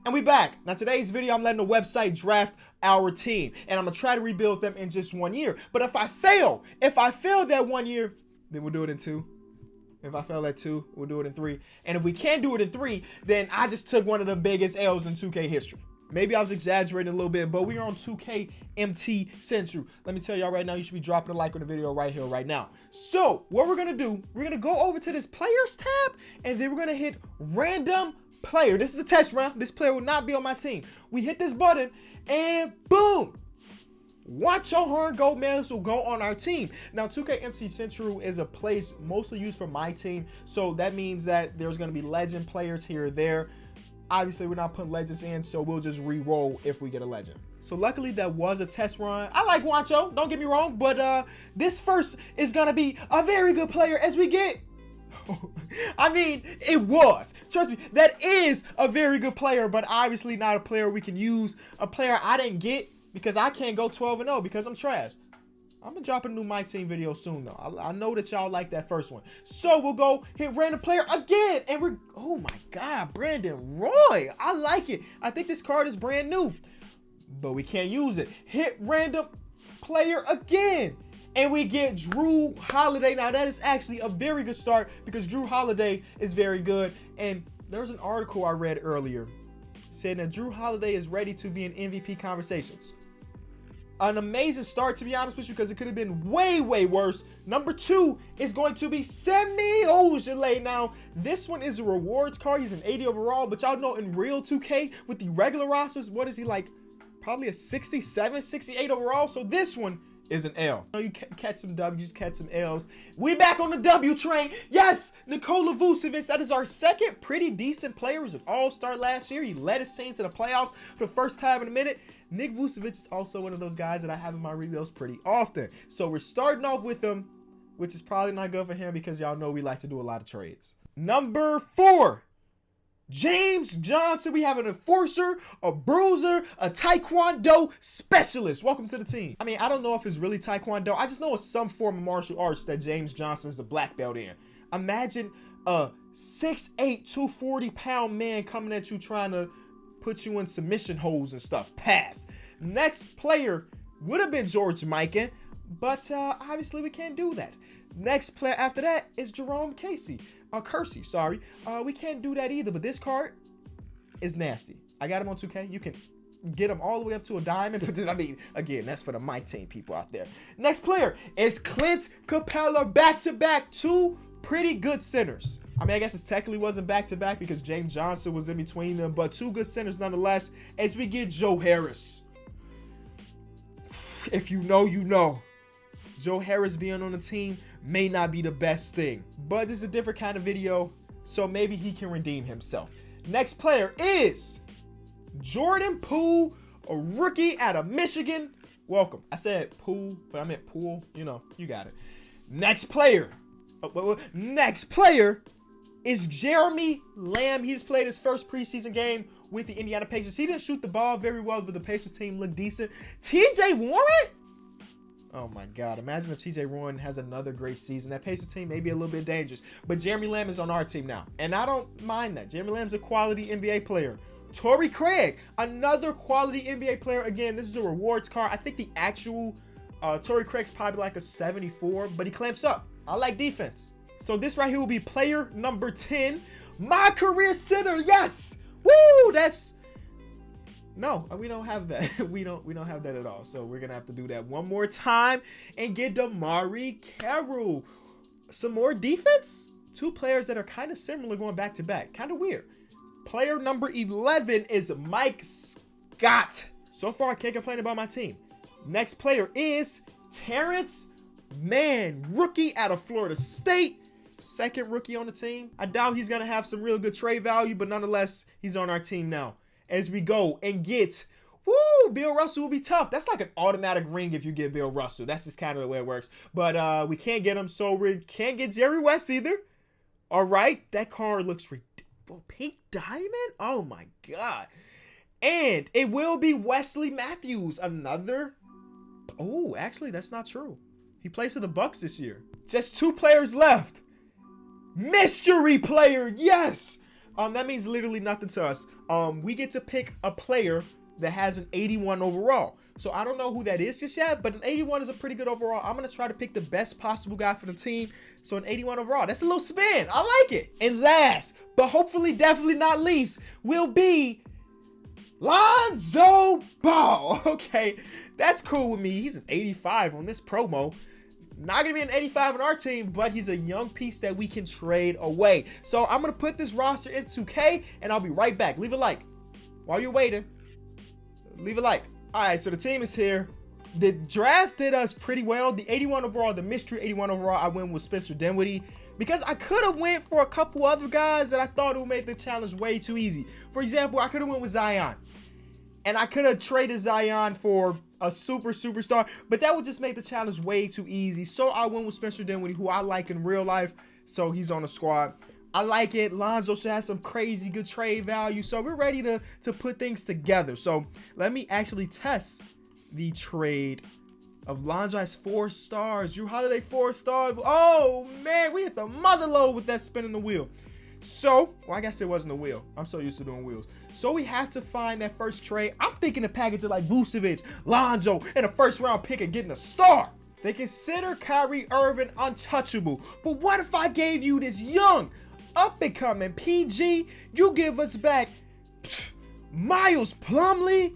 And we back. Now today's video, I'm letting the website draft our team. And I'm gonna try to rebuild them in just 1 year. But if I fail that 1 year, then we'll do it in 2. If I fail at 2, we'll do it in 3. And if we can't do it in 3, then I just took one of the biggest L's in 2K history. Maybe I was exaggerating a little bit, but we are on 2K MT Central. Let me tell y'all right now, you should be dropping a like on the video right here, right now. So what we're gonna do, we're gonna go over to this players tab, and then we're gonna hit random player. This is a test round. This player will not be on my team. We hit this button, and boom! Watch your horn gold medals will go on our team. Now 2K MC Central is a place mostly used for my team, so that means that there's going to be legend players here or there. Obviously we're not putting legends in, so we'll just re-roll if we get a legend. So luckily that was a test run. I like Wancho, don't get me wrong, but this first is going to be a very good player as we get. I mean, it was. Trust me, that is a very good player, but obviously not a player we can use. A player I didn't get because I can't go 12-0 because I'm trash. I'm gonna drop a new My Team video soon though. I know that y'all like that first one. So we'll go hit random player again. And we're, oh my God, Brandon Roy. I like it. I think this card is brand new, but we can't use it. Hit random player again. And we get Drew Holiday. Now that is actually a very good start because Drew Holiday is very good. And there's an article I read earlier saying that Drew Holiday is ready to be in MVP conversations. An amazing start, to be honest with you, because it could have been way, way worse. Number 2 is going to be Semi Ojeleye. Now, this one is a rewards card. He's an 80 overall, but y'all know in real 2K with the regular rosters, what is he like? Probably a 67, 68 overall. So this one is an L. You catch some W's, catch some L's. We back on the W train. Yes, Nikola Vucevic. That is our second pretty decent player. He was an all-star last year. He led his team to the playoffs for the first time in a minute. Nick Vucevic is also one of those guys that I have in my rebuilds pretty often. So we're starting off with him, which is probably not good for him because y'all know we like to do a lot of trades. Number 4. James Johnson. We have an enforcer, a bruiser, a taekwondo specialist. Welcome to the team. I mean, I don't know if it's really taekwondo. I just know it's some form of martial arts that James Johnson is the black belt in. Imagine a 6'8", 240-pound man coming at you trying to put you in submission holds and stuff. Pass. Next player would have been George Mikan, but obviously we can't do that. Next player after that is Jerome Kersey, sorry. We can't do that either, but this card is nasty. I got him on 2K. You can get him all the way up to a diamond, but I mean, again, that's for the My Team people out there. Next player is Clint Capela, back-to-back, 2 pretty good centers. I mean, I guess it technically wasn't back-to-back because James Johnson was in between them, but 2 good centers nonetheless as we get Joe Harris. If you know, you know. Joe Harris being on the team may not be the best thing, but this is a different kind of video, so maybe he can redeem himself. Next player is Jordan Poole, a rookie out of Michigan. Welcome. I said Poole, but I meant Poole. You know, you got it. Next player. Next player is Jeremy Lamb. He's played his first preseason game with the Indiana Pacers. He didn't shoot the ball very well, but the Pacers team looked decent. TJ Warren? Oh my God, imagine if TJ Warren has another great season. That Pacers team may be a little bit dangerous, but Jeremy Lamb is on our team now, and I don't mind that. Jeremy Lamb's a quality NBA player. Torrey Craig, another quality NBA player. Again, this is a rewards card. I think the actual Torrey Craig's probably like a 74, but he clamps up. I like defense. So this right here will be player number 10. My career center, yes! Woo! That's... No, we don't have that. we don't have that at all. So we're gonna have to do that one more time and get Damari Carroll. Some more defense. 2 players that are kind of similar going back to back. Kind of weird. Player number 11 is Mike Scott. So far, I can't complain about my team. Next player is Terrence Mann, rookie out of Florida State. Second rookie on the team. I doubt he's gonna have some real good trade value, but nonetheless, he's on our team now. As we go and get, woo, Bill Russell will be tough. That's like an automatic ring if you get Bill Russell. That's just kind of the way it works. But we can't get him, so we can't get Jerry West either. All right, that card looks ridiculous. Pink diamond? Oh my God. And it will be Wesley Matthews, another. Oh, actually, that's not true. He plays for the Bucks this year. Just 2 players left. Mystery player, yes. That means literally nothing to us. We get to pick a player that has an 81 overall. So I don't know who that is just yet, but an 81 is a pretty good overall. I'm gonna try to pick the best possible guy for the team. So an 81 overall, that's a little spin. I like it. And last, but hopefully definitely not least, will be Lonzo Ball. Okay, that's cool with me. He's an 85 on this promo. Not gonna be an 85 on our team, but he's a young piece that we can trade away. So I'm gonna put this roster in 2K, and I'll be right back. Leave a like while you're waiting. Leave a like. All right, so the team is here. The draft did us pretty well. The 81 overall, the mystery 81 overall, I went with Spencer Dinwiddie because I could have went for a couple other guys that I thought would make the challenge way too easy. For example, I could have went with Zion, and I could have traded Zion for a superstar, but that would just make the challenge way too easy. So I went with Spencer Dinwiddie, who I like in real life, so he's on the squad. I like it. Lonzo should have some crazy good trade value, so we're ready to put things together. So let me actually test the trade of Lonzo. Has 4 stars. Jrue Holiday 4 stars. Oh man, we hit the mother load with that spinning the wheel. So, well, I guess it wasn't a wheel. I'm so used to doing wheels. So we have to find that first trade. I'm thinking a package of like Vucevic, Lonzo, and a first round pick and getting a star. They consider Kyrie Irving untouchable. But what if I gave you this young, up and coming PG? You give us back Miles Plumlee,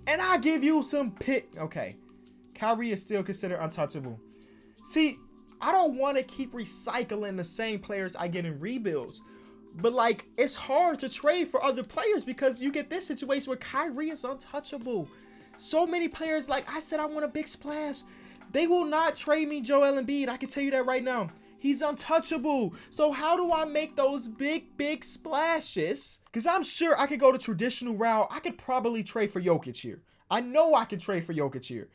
and I give you some pick. Okay, Kyrie is still considered untouchable. See, I don't want to keep recycling the same players I get in rebuilds. But like, it's hard to trade for other players because you get this situation where Kyrie is untouchable. So many players, like I said, I want a big splash. They will not trade me Joel Embiid. I can tell you that right now. He's untouchable. So how do I make those big splashes? Because I'm sure I could go the traditional route. I could probably trade for Jokic here. I know I can trade for Jokic here.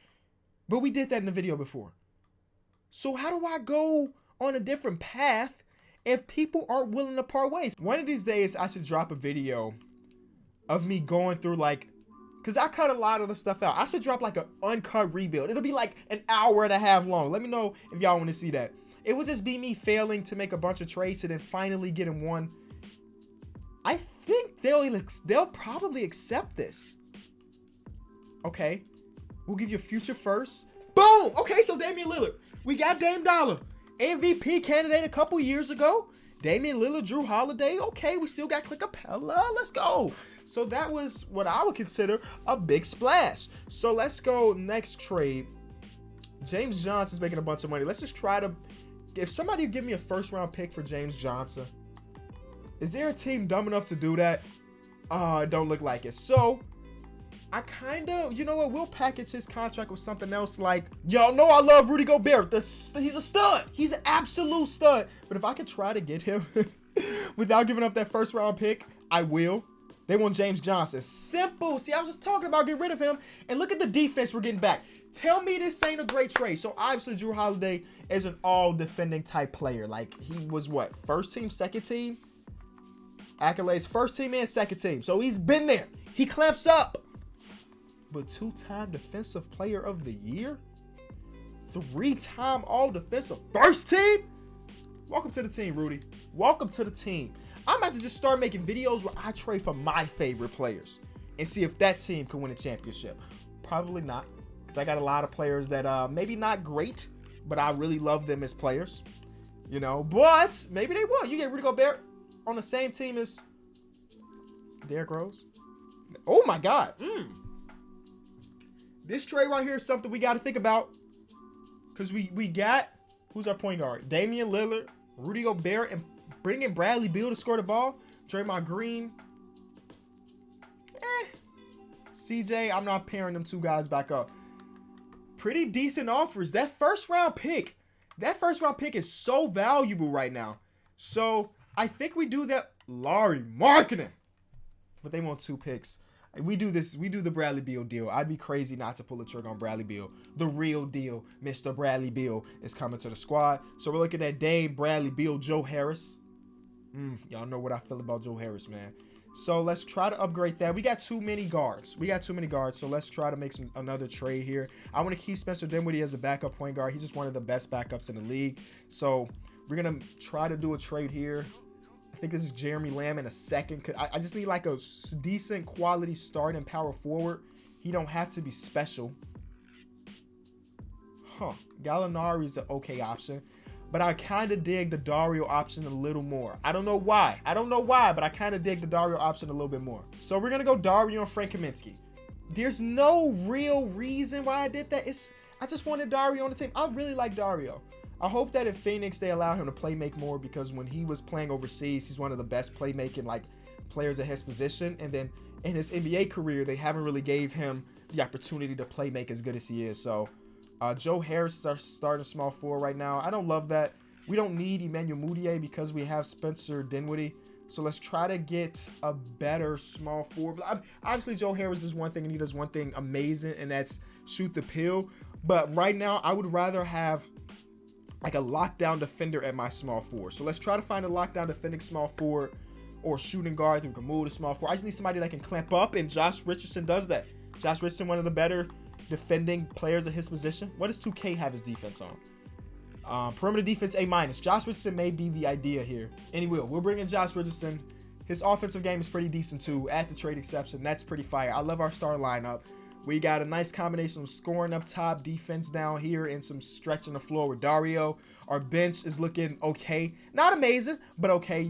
But we did that in the video before. So how do I go on a different path if people aren't willing to part ways? One of these days, I should drop a video of me going through like, because I cut a lot of the stuff out. I should drop like an uncut rebuild. It'll be like an hour and a half long. Let me know if y'all want to see that. It would just be me failing to make a bunch of trades and then finally getting one. I think they'll probably accept this. Okay. We'll give you a future first. Boom! Okay, so Damian Lillard. We got Dame Dollar. MVP candidate a couple years ago. Damian Lillard, Jrue Holiday. Okay, we still got Clint Capela. Let's go. So that was what I would consider a big splash. So let's go next trade. James Johnson's making a bunch of money. Let's just try to, if somebody would give me a first round pick for James Johnson. Is there a team dumb enough to do that? It don't look like it. So I kind of, you know what, we'll package his contract with something else. Like, y'all know I love Rudy Gobert. He's a stud. He's an absolute stud. But if I could try to get him without giving up that first round pick, I will. They want James Johnson. Simple. See, I was just talking about getting rid of him. And look at the defense we're getting back. Tell me this ain't a great trade. So obviously Jrue Holiday is an all defending type player. Like, he was what? First team, second team? Accolades, first team and second team. So he's been there. He clamps up. But 2-time defensive player of the year? 3-time all defensive first team? Welcome to the team, Rudy. Welcome to the team. I'm about to just start making videos where I trade for my favorite players and see if that team can win a championship. Probably not, because I got a lot of players that maybe not great, but I really love them as players. You know, but maybe they will. You get Rudy Gobert on the same team as Derrick Rose. Oh my God. This trade right here is something we got to think about, because we got, who's our point guard? Damian Lillard, Rudy Gobert, and bringing Bradley Beal to score the ball. Draymond Green. CJ, I'm not pairing them two guys back up. Pretty decent offers. That first round pick is so valuable right now. So I think we do that. Larry marketing. But they want 2 picks. We do the Bradley Beal deal. I'd be crazy not to pull the trigger on Bradley Beal. The real deal, Mr. Bradley Beal, is coming to the squad. So we're looking at Dame, Bradley Beal, Joe Harris. Y'all know what I feel about Joe Harris, man. So let's try to upgrade that. We got too many guards. So let's try to make another trade here. I want to keep Spencer Dinwiddie as a backup point guard. He's just one of the best backups in the league. So we're going to try to do a trade here. I think this is Jeremy Lamb in a second. I just need like a decent quality starting power forward. He don't have to be special. Gallinari is an okay option, but I kind of dig the Dario option a little more. I don't know why, but I kind of dig the Dario option a little bit more. So we're gonna go Dario and Frank Kaminsky. There's no real reason why I did that. I just wanted Dario on the team. I really like Dario. I hope that in Phoenix they allow him to play make more, because when he was playing overseas, he's one of the best playmaking like players at his position. And then in his NBA career, they haven't really gave him the opportunity to play make as good as he is. So Joe Harris is our starting small forward right now. I don't love that. We don't need Emmanuel Mudiay because we have Spencer Dinwiddie. So let's try to get a better small forward. Obviously, Joe Harris does one thing, and he does one thing amazing, and that's shoot the pill. But right now, I would rather have like a lockdown defender at my small forward. So let's try to find a lockdown defending small forward or shooting guard who can move to small forward. I just need somebody that can clamp up, and Josh Richardson does that. Josh Richardson, one of the better defending players at his position. What does 2K have his defense on? Perimeter defense A-. Josh Richardson may be the idea here. Anyway, we'll bring in Josh Richardson. His offensive game is pretty decent too, at the trade exception. That's pretty fire. I love our star lineup. We got a nice combination of scoring up top, defense down here, and some stretching the floor with Dario. Our bench is looking okay. Not amazing, but okay.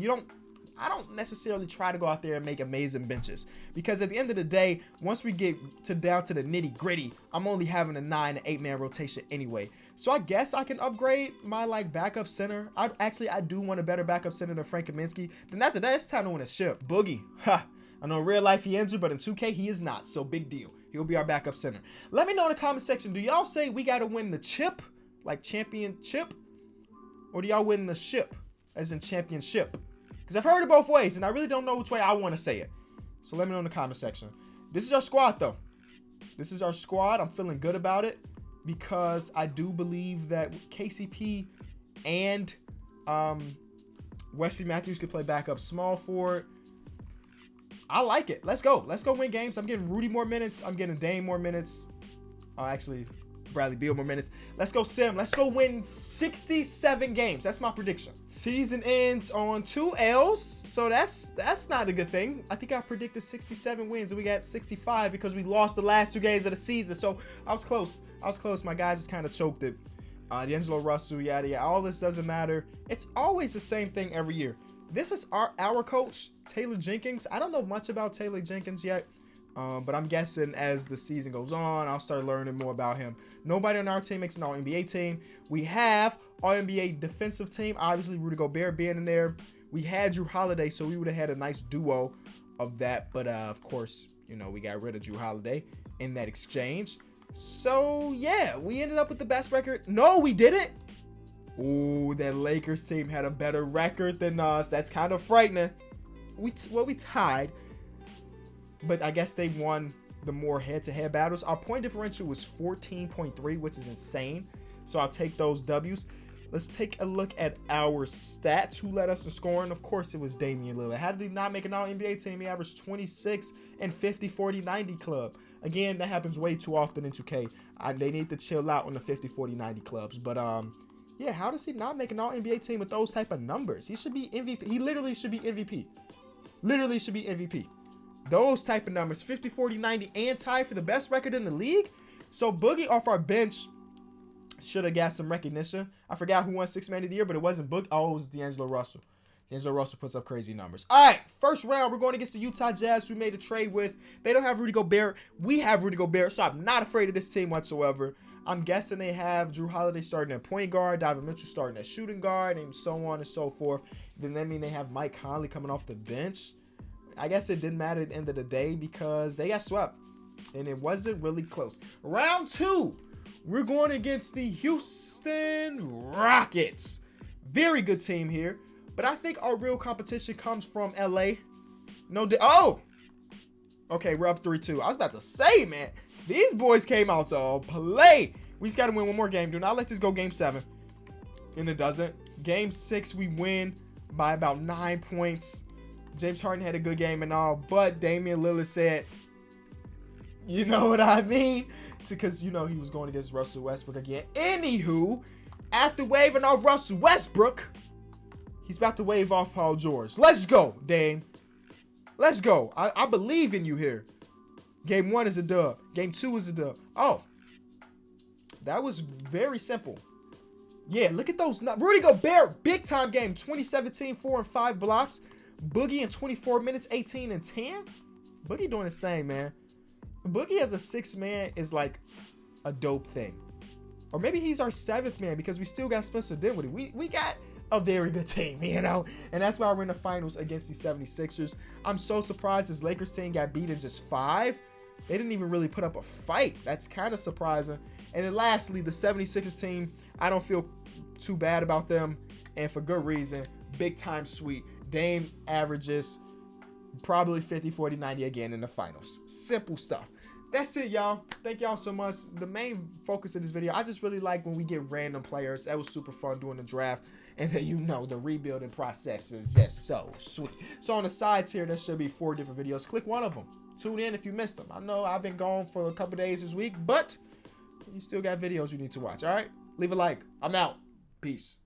I don't necessarily try to go out there and make amazing benches, because at the end of the day, once we get down to the nitty gritty, I'm only having a 9 to 8 man rotation anyway. So I guess I can upgrade my like backup center. I do want a better backup center than Frank Kaminsky. Then after that, it's time to win a ship. Boogie. I know in real life he injured, but in 2K he is not. So big deal. He'll be our backup center. Let me know in the comment section. Do y'all say we got to win the chip, like championship, or do y'all win the ship, as in championship? Because I've heard it both ways, and I really don't know which way I want to say it. So let me know in the comment section. This is our squad, though. This is our squad. I'm feeling good about it, because I do believe that KCP and Wesley Matthews could play backup small forward. I like it. Let's go. Let's go win games. I'm getting Rudy more minutes. I'm getting Dame more minutes. Actually, Bradley Beal more minutes. Let's go, Sim. Let's go win 67 games. That's my prediction. Season ends on 2 L's, so that's not a good thing. I think I predicted 67 wins, and we got 65 because we lost the last 2 games of the season. So I was close. My guys just kind of choked it. D'Angelo Russell, yada. All this doesn't matter. It's always the same thing every year. This is our coach, Taylor Jenkins. I don't know much about Taylor Jenkins yet, but I'm guessing as the season goes on, I'll start learning more about him. Nobody on our team makes an All-NBA team. We have All-NBA defensive team. Obviously, Rudy Gobert being in there. We had Drew Holiday, so we would have had a nice duo of that. But, of course, we got rid of Drew Holiday in that exchange. So, yeah, we ended up with the best record. No, we didn't. Ooh, that Lakers team had a better record than us. That's kind of frightening. We tied, but I guess they won the more head-to-head battles. Our point differential was 14.3, which is insane. So I'll take those W's. Let's take a look at our stats. Who led us in scoring? Of course, it was Damian Lillard. How did he not make an All-NBA team? He averaged 26 and 50, 40, 90 club. Again, that happens way too often in 2K. They need to chill out on the 50, 40, 90 clubs. But, yeah, how does he not make an All-NBA team with those type of numbers? He should be MVP. He literally should be MVP. Literally should be MVP. Those type of numbers, 50, 40, 90, and tie for the best record in the league. So Boogie off our bench should have got some recognition. I forgot who won 6th Man of the Year, but it wasn't Boogie. Oh, it was D'Angelo Russell. D'Angelo Russell puts up crazy numbers. All right, first round, we're going against the Utah Jazz, who we made a trade with. They don't have Rudy Gobert. We have Rudy Gobert, so I'm not afraid of this team whatsoever. I'm guessing they have Drew Holiday starting at point guard, Donovan Mitchell starting at shooting guard, and so on and so forth. Then that means they have Mike Conley coming off the bench. I guess it didn't matter at the end of the day because they got swept, and it wasn't really close. Round 2, we're going against the Houston Rockets. Very good team here, but I think our real competition comes from LA. Okay, we're up 3-2. I was about to say, man, these boys came out to play. We just got to win one more game. Do not let this go game 7. And it doesn't. Game 6, we win by about 9 points. James Harden had a good game and all, but Damian Lillard said, you know what I mean? Because, he was going against Russell Westbrook again. Anywho, after waving off Russell Westbrook, He's about to wave off Paul George. Let's go, Dame. Let's go. I believe in you here. Game 1 is a dub. Game 2 is a dub. Oh. That was very simple. Yeah, look at those. Rudy Gobert, big time game. 2017, 4 and 5 blocks. Boogie in 24 minutes, 18 and 10. Boogie doing his thing, man. Boogie as a 6th man is like a dope thing. Or maybe he's our 7th man because we still got Spencer Dinwiddie. We got a very good team, you know? And that's why we're in the finals against the 76ers. I'm so surprised this Lakers team got beat in just 5. They didn't even really put up a fight. That's kind of surprising. And then lastly, the 76ers team, I don't feel too bad about them. And for good reason. Big time sweep. Dame averages probably 50, 40, 90 again in the finals. Simple stuff. That's it, y'all. Thank y'all so much. The main focus of this video, I just really like when we get random players. That was super fun doing the draft. And then, you know, the rebuilding process is just so sweet. So on the sides here, there should be 4 different videos. Click one of them. Tune in if you missed them. I know I've been gone for a couple days this week, but you still got videos you need to watch, all right? Leave a like. I'm out. Peace.